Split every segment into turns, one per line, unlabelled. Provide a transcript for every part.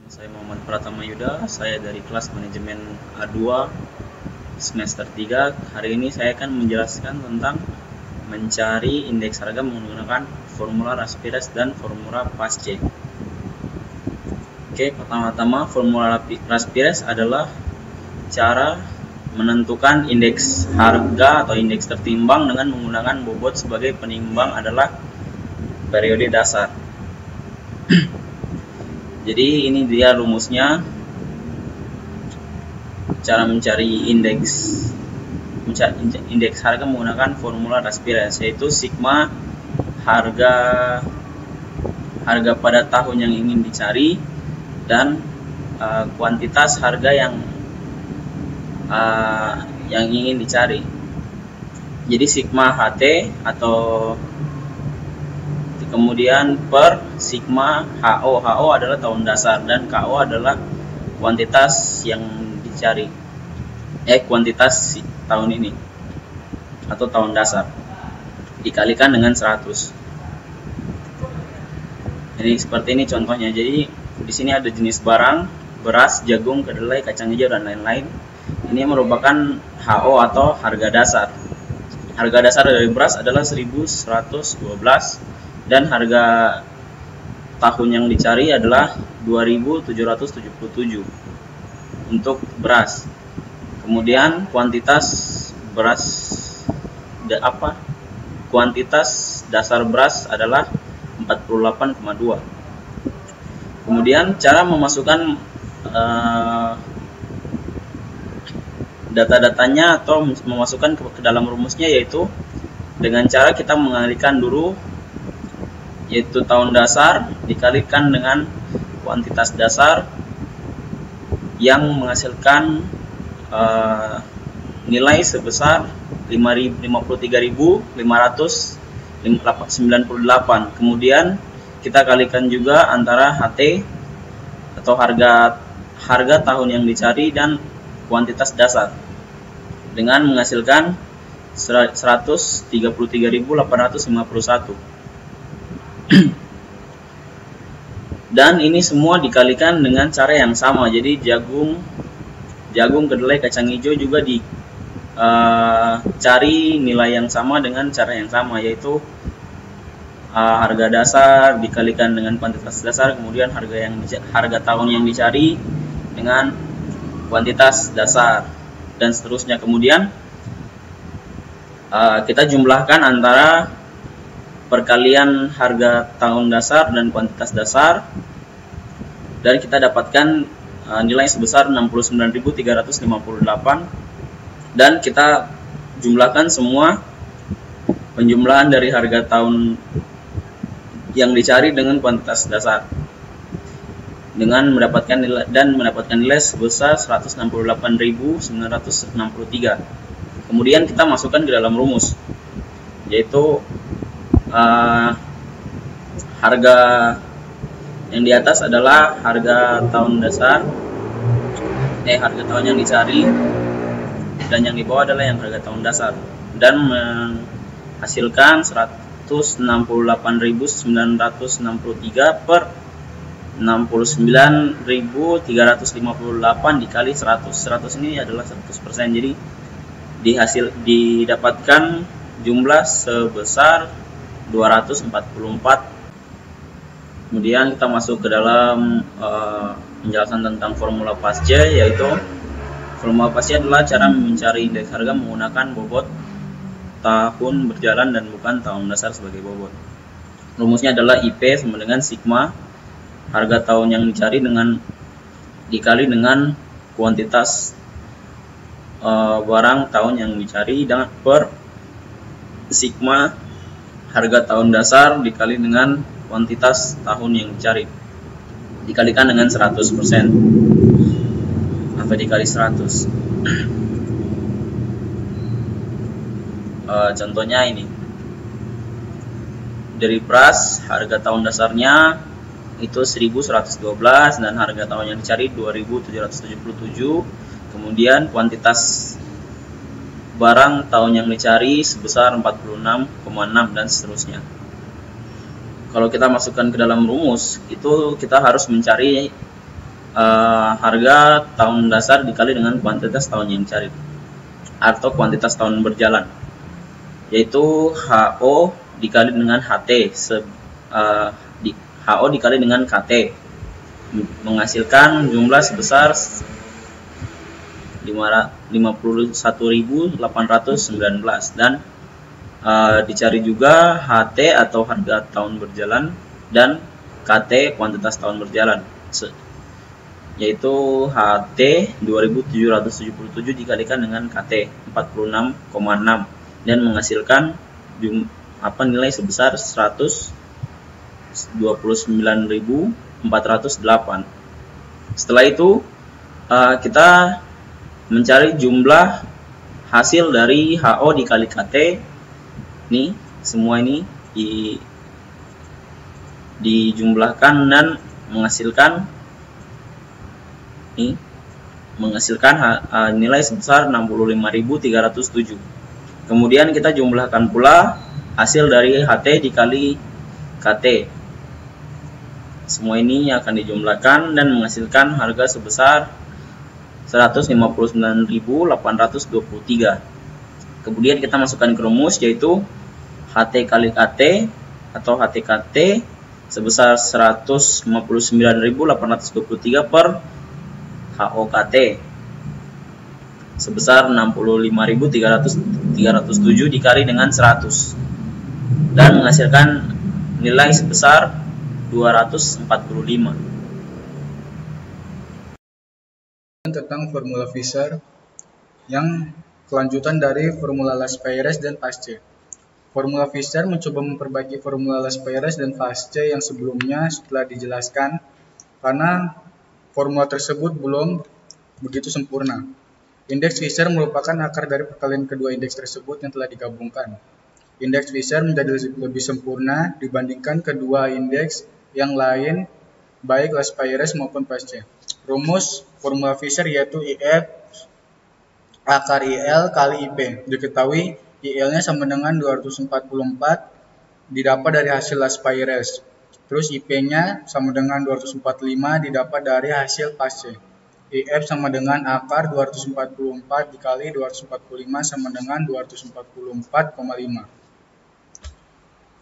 Saya Muhammad Pratama Yuda, saya dari kelas manajemen A2 semester 3. Hari ini saya akan menjelaskan tentang mencari indeks harga menggunakan formula Raspberry dan formula PASC. Oke, pertama-tama formula Raspberry adalah cara menentukan indeks harga atau indeks tertimbang dengan menggunakan bobot sebagai penimbang adalah periode dasar. Jadi ini dia rumusnya, cara mencari indeks harga menggunakan formula Raspberry, yaitu sigma harga pada tahun yang ingin dicari dan kuantitas harga yang ingin dicari. Jadi sigma HT atau kemudian per sigma HO. HO adalah tahun dasar dan KO adalah kuantitas yang dicari. Kuantitas tahun ini atau tahun dasar dikalikan dengan 100. Jadi seperti ini contohnya. Jadi di sini ada jenis barang, beras, jagung, kedelai, kacang hijau dan lain-lain. Ini merupakan HO atau harga dasar. Harga dasar dari beras adalah 1112 dan harga tahun yang dicari adalah 2777 untuk beras. Kemudian kuantitas dasar beras adalah 48,2. Kemudian cara memasukkan data-datanya atau memasukkan ke dalam rumusnya, yaitu dengan cara kita mengalihkan dulu, yaitu tahun dasar dikalikan dengan kuantitas dasar yang menghasilkan nilai sebesar 53.598. Kemudian kita kalikan juga antara HT atau harga tahun yang dicari dan kuantitas dasar dengan menghasilkan 133.851. Dan ini semua dikalikan dengan cara yang sama. Jadi jagung, kedelai, kacang hijau juga dicari nilai yang sama dengan cara yang sama, yaitu harga dasar dikalikan dengan kuantitas dasar, kemudian harga tahun yang dicari dengan kuantitas dasar dan seterusnya. Kemudian kita jumlahkan antara perkalian harga tahun dasar dan kuantitas dasar, dan kita dapatkan nilai sebesar 69.358, dan kita jumlahkan semua penjumlahan dari harga tahun yang dicari dengan kuantitas dasar dengan mendapatkan nilai sebesar 168.963. Kemudian kita masukkan ke dalam rumus, yaitu harga yang di atas adalah harga tahun dasar, harga tahun yang dicari, dan yang di bawah adalah yang harga tahun dasar, dan menghasilkan 168.963 per 69.358 dikali 100. 100 ini adalah 100%. Jadi didapatkan jumlah sebesar 244. Kemudian kita masuk ke dalam penjelasan tentang formula PASC, yaitu formula PASC adalah cara mencari indeks harga menggunakan bobot tahun berjalan dan bukan tahun dasar sebagai bobot. Rumusnya adalah IP sama dengan sigma harga tahun yang dicari dikali dengan kuantitas barang tahun yang dicari dengan per sigma harga tahun dasar dikali dengan kuantitas tahun yang dicari dikalikan dengan 100% atau dikali 100. Contohnya ini, dari beras harga tahun dasarnya itu 1112 dan harga tahun yang dicari 2777. Kemudian kuantitas barang tahun yang dicari sebesar 46,6 dan seterusnya. Kalau kita masukkan ke dalam rumus, itu kita harus mencari harga tahun dasar dikali dengan kuantitas tahun yang dicari atau kuantitas tahun berjalan, yaitu HO dikali dengan HT HO dikali dengan KT menghasilkan jumlah sebesar 51.819 dan dicari juga HT atau harga tahun berjalan dan KT kuantitas tahun berjalan, yaitu HT 2777 dikalikan dengan KT 46,6 dan menghasilkan nilai sebesar 129.408. Setelah itu kita mencari jumlah hasil dari HO dikali KT. Nih, semua ini dijumlahkan dan menghasilkan nilai sebesar 65.307. Kemudian kita jumlahkan pula hasil dari HT dikali KT. Semua ini akan dijumlahkan dan menghasilkan harga sebesar 159.823. Kemudian kita masukkan ke rumus, yaitu HT kali KT atau HTKT sebesar 159.823 per HOKT sebesar 65.307 dikali dengan 100 dan menghasilkan nilai sebesar 245.
Tentang formula Fisher yang kelanjutan dari formula Laspeyres dan Paasche. Formula Fisher mencoba memperbaiki formula Laspeyres dan Paasche yang sebelumnya setelah dijelaskan karena formula tersebut belum begitu sempurna. Indeks Fisher merupakan akar dari perkalian kedua indeks tersebut yang telah digabungkan. Indeks Fisher menjadi lebih sempurna dibandingkan kedua indeks yang lain baik Laspeyres maupun Paasche. Rumus formula Fisher yaitu IF akar IL kali IP. Diketahui IL-nya sama dengan 244 didapat dari hasil Laspeyres. Terus IP-nya sama dengan 245 didapat dari hasil Paasche. IF sama dengan akar 244 dikali 245 sama dengan 244,5.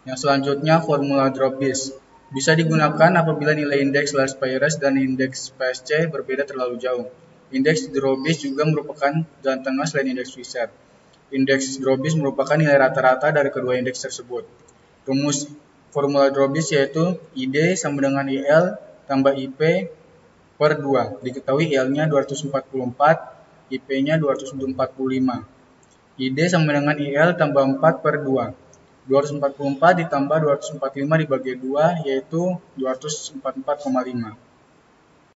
Yang selanjutnya formula Dробis. Bisa digunakan apabila nilai indeks Laspeyres dan indeks Paasche berbeda terlalu jauh. Indeks Dробis juga merupakan jalan tengah selain indeks Fisher. Indeks Dробis merupakan nilai rata-rata dari kedua indeks tersebut. Rumus formula Dробis yaitu ID sama dengan IL tambah IP per 2. Diketahui IL-nya 244, IP-nya 245. ID sama dengan IL tambah 4 per 2. 244 ditambah 245 dibagi 2 yaitu 244,5.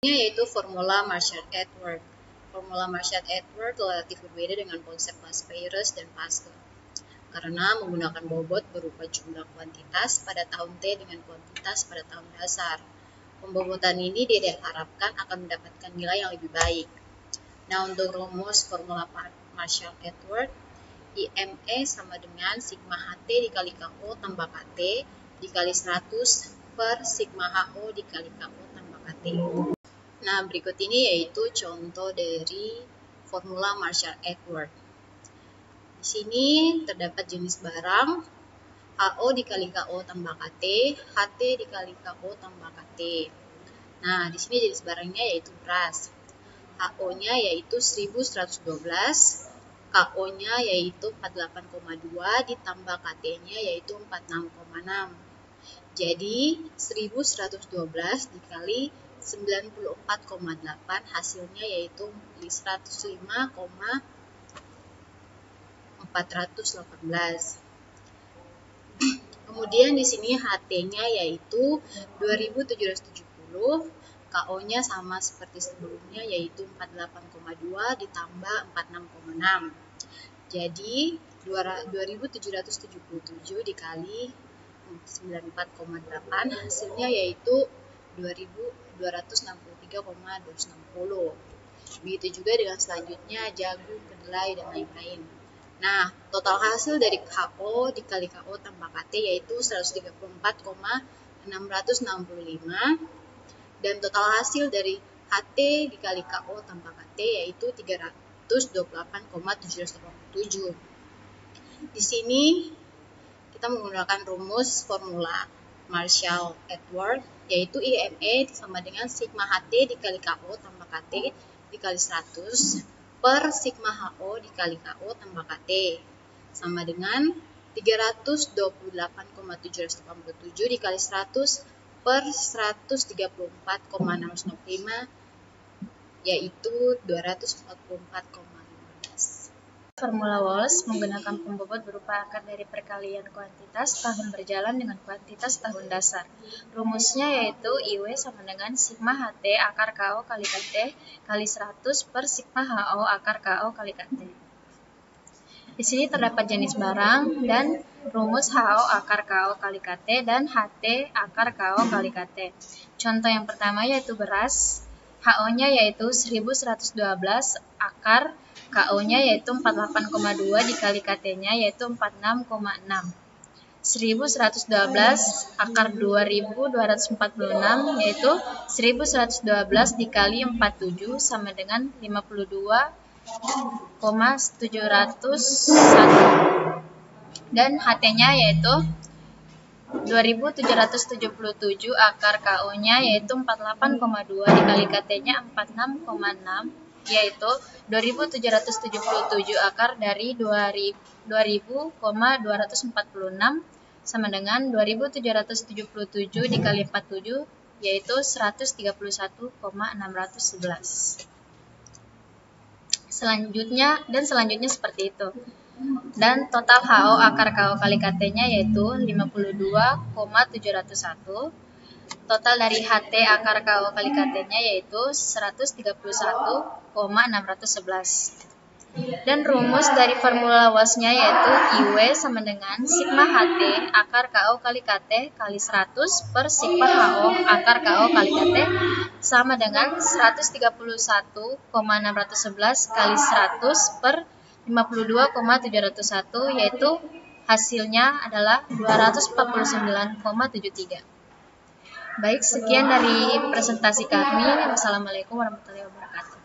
Yaitu formula Marshall-Edwards. Formula Marshall-Edwards relatif berbeda dengan konsep Laspeyres dan Paasche karena menggunakan bobot berupa jumlah kuantitas pada tahun T dengan kuantitas pada tahun dasar. Pembobotan ini diharapkan akan mendapatkan nilai yang lebih baik. Nah, untuk rumus formula Marshall-Edwards, IME sama dengan sigma HT dikali KO tambah KT dikali 100 per sigma HO dikali KO tambah KT. Nah, berikut ini yaitu contoh dari formula Marshall-Edwards. Di sini terdapat jenis barang HO dikali KO tambah KT, HT dikali KO tambah KT. Nah, di sini jenis barangnya yaitu beras. HO-nya yaitu 1112, KO-nya yaitu 48,2 ditambah KT-nya yaitu 46,6. Jadi 1112 dikali 94,8 hasilnya yaitu 105,418. Kemudian di sini HT-nya yaitu 2770, KO-nya sama seperti sebelumnya yaitu 48,2 ditambah 46,6. Jadi 2777 dikali 94,8 hasilnya yaitu 2263,260. Begitu juga dengan selanjutnya jagung, kedelai, dan lain-lain. Nah, total hasil dari KO dikali KO tambah KT yaitu 134,665 dan total hasil dari HT dikali KO tambah KT yaitu 328,787. Di sini kita menggunakan rumus formula Marshall-Edwards yaitu IME sama dengan sigma HT dikali KO tambah KT dikali 100 per sigma HO dikali KO tambah KT sama dengan 328,787 dikali 100 per 134,605 yaitu 244,15.
Formula Walsh menggunakan pembobot berupa akar dari perkalian kuantitas tahun berjalan dengan kuantitas tahun dasar. Rumusnya yaitu IW sama dengan sigma HT akar KO kali KT kali 100 per sigma HO akar KO kali KT. Di sini terdapat jenis barang dan rumus HO akar KO kali KT dan HT akar KO kali KT. Contoh yang pertama yaitu beras, HO-nya yaitu 1112 akar KO-nya yaitu 48,2 dikali KT-nya yaitu 46,6. 1112 akar 2246 yaitu 1112 dikali 47 sama dengan 52,701 dan HT-nya yaitu 2777 akar KO-nya yaitu 48,2 dikali KT-nya 46,6 yaitu 2777 akar dari 2000,246 sama dengan 2777 dikali 47 yaitu 131,611. Selanjutnya seperti itu. Dan total HO akar KO kali KT-nya yaitu 52,701. Total dari HT akar KO kali KT-nya yaitu 131,611. Dan rumus dari formula Walsh-nya yaitu IW sama dengan sigma HT akar KO kali KT kali 100 per sigma HO akar KO kali KT sama dengan 131,611 kali 100 per 52,701 yaitu hasilnya adalah 249,73. Baik, sekian dari presentasi kami. Wassalamualaikum warahmatullahi wabarakatuh.